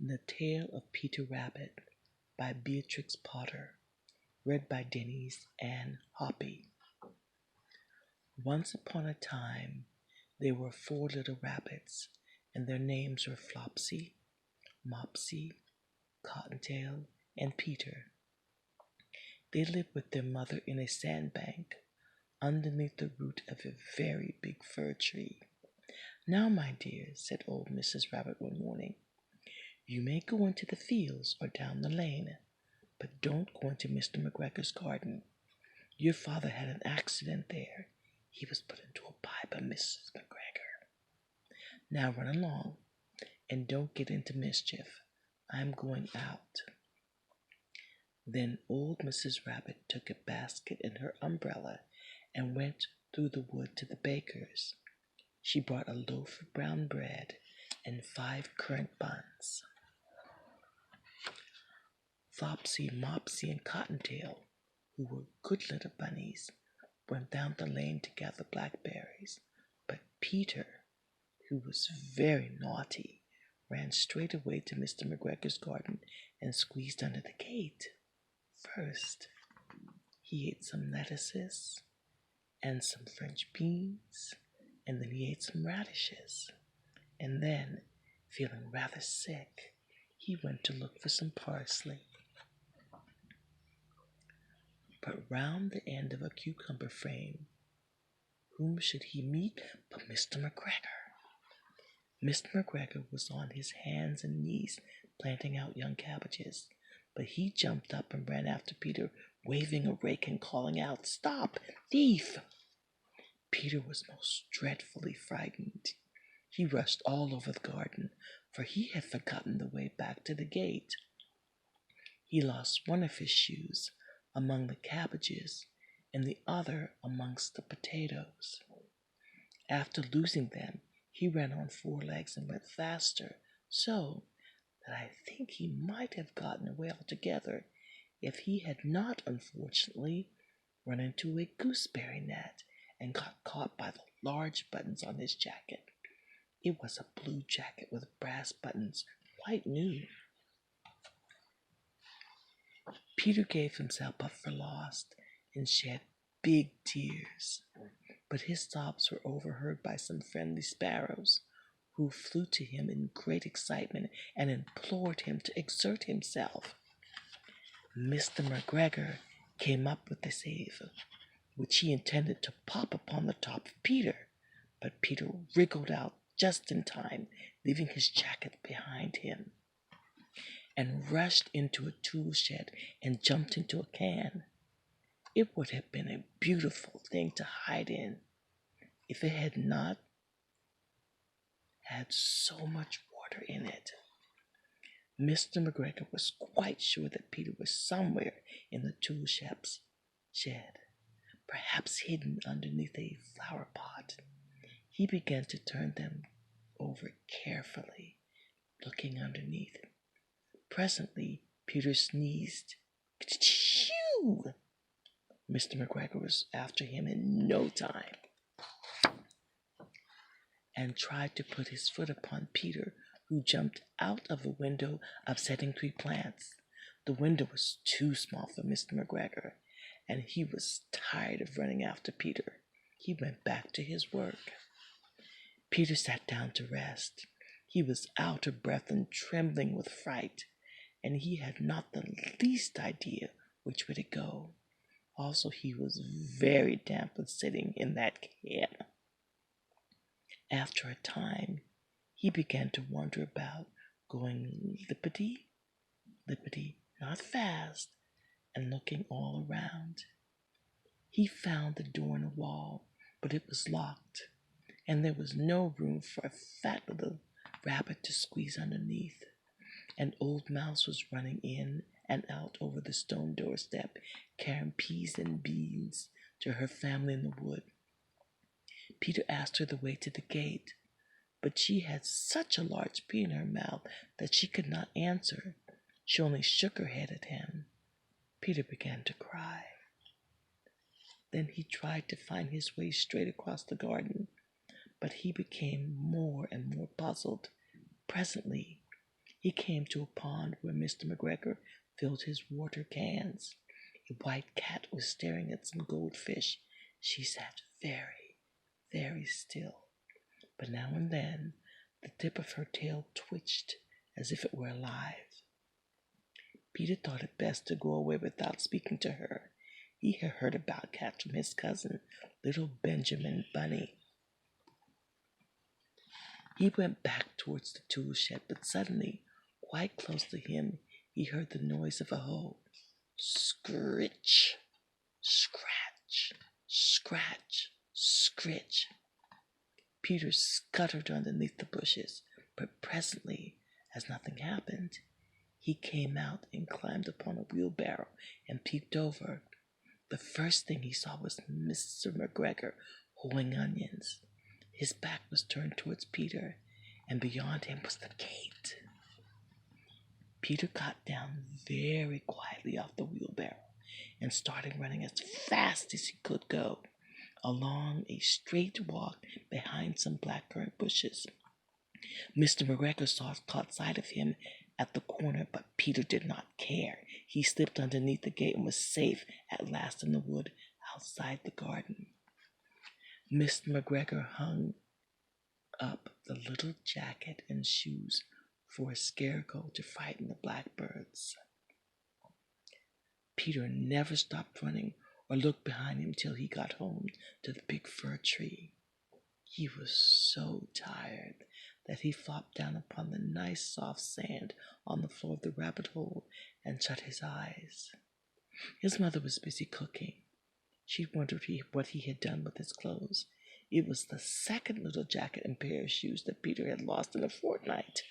The Tale of Peter Rabbit by Beatrix Potter, read by Denese and Hoppie. Once upon a time, there were 4 little rabbits, and their names were Flopsy, Mopsy, Cottontail, and Peter. They lived with their mother in a sandbank underneath the root of a very big fir tree. "Now, my dears," said old Mrs. Rabbit one morning, "you may go into the fields or down the lane, but don't go into Mr. McGregor's garden. Your father had an accident there. He was put into a pie by Mrs. McGregor. Now run along, and don't get into mischief. I'm going out." Then old Mrs. Rabbit took a basket and her umbrella and went through the wood to the baker's. She brought a loaf of brown bread and 5 currant buns. Flopsy, Mopsy, and Cottontail, who were good little bunnies, went down the lane to gather blackberries, but Peter, who was very naughty, ran straight away to Mr. McGregor's garden and squeezed under the gate. First, he ate some lettuces and some French beans, and then he ate some radishes, and then, feeling rather sick, he went to look for some parsley. But round the end of a cucumber frame, whom should he meet but Mr. McGregor? Mr. McGregor was on his hands and knees planting out young cabbages, but he jumped up and ran after Peter, waving a rake and calling out, "Stop, thief!" Peter was most dreadfully frightened. He rushed all over the garden, for he had forgotten the way back to the gate. He lost one of his shoes among the cabbages and the other amongst the potatoes. After losing them, he ran on 4 legs and went faster, so that I think he might have gotten away altogether if he had not, unfortunately, run into a gooseberry net and got caught by the large buttons on his jacket. It was a blue jacket with brass buttons, quite new. Peter gave himself up for lost and shed big tears, but his sobs were overheard by some friendly sparrows, who flew to him in great excitement and implored him to exert himself. Mr. McGregor came up with the save, which he intended to pop upon the top of Peter, but Peter wriggled out just in time, leaving his jacket behind him, and rushed into a tool shed and jumped into a can. It would have been a beautiful thing to hide in if it had not had so much water in it. Mr. McGregor was quite sure that Peter was somewhere in the tool shed, perhaps hidden underneath a flower pot. He began to turn them over carefully, looking underneath. Presently, Peter sneezed. "Ka-choo!" Mr. McGregor was after him in no time, and tried to put his foot upon Peter, who jumped out of the window, upsetting 3 plants. The window was too small for Mr. McGregor, and he was tired of running after Peter. He went back to his work. Peter sat down to rest. He was out of breath and trembling with fright, and he had not the least idea which way to go. Also, he was very damp with sitting in that can. After a time, he began to wander about, going lippity, lippity, not fast, and looking all around. He found the door in the wall, but it was locked, and there was no room for a fat little rabbit to squeeze underneath. An old mouse was running in and out over the stone doorstep, carrying peas and beans to her family in the wood. Peter asked her the way to the gate, but she had such a large pea in her mouth that she could not answer. She only shook her head at him. Peter began to cry. Then he tried to find his way straight across the garden, but he became more and more puzzled. Presently, He came to a pond where Mr. McGregor filled his water cans. A white cat was staring at some goldfish. She sat very, very still, but now and then the tip of her tail twitched as if it were alive. Peter thought it best to go away without speaking to her. He had heard about cats from his cousin, little Benjamin Bunny. He went back towards the tool shed, but suddenly, quite close to him, he heard the noise of a hoe. Scritch, scratch, scratch, scritch. Peter scuttered underneath the bushes, but presently, as nothing happened, he came out and climbed upon a wheelbarrow and peeped over. The first thing he saw was Mr. McGregor hoeing onions. His back was turned towards Peter, and beyond him was the gate. Peter got down very quietly off the wheelbarrow and started running as fast as he could go along a straight walk behind some blackcurrant bushes. Mr. McGregor caught sight of him at the corner, but Peter did not care. He slipped underneath the gate and was safe at last in the wood outside the garden. Mr. McGregor hung up the little jacket and shoes for a scarecrow to frighten the blackbirds. Peter never stopped running or looked behind him till he got home to the big fir tree. He was so tired that he flopped down upon the nice soft sand on the floor of the rabbit hole and shut his eyes. His mother was busy cooking. She wondered what he had done with his clothes. It was the second little jacket and pair of shoes that Peter had lost in a fortnight.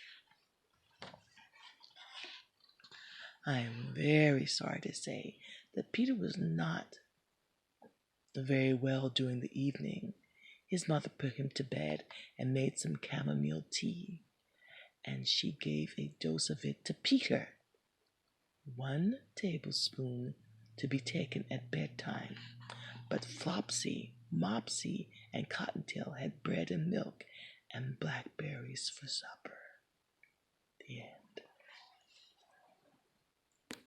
I am very sorry to say that Peter was not very well during the evening. His mother put him to bed and made some chamomile tea, and she gave a dose of it to Peter. 1 tablespoon to be taken at bedtime. But Flopsy, Mopsy, and Cottontail had bread and milk and blackberries for supper. The end.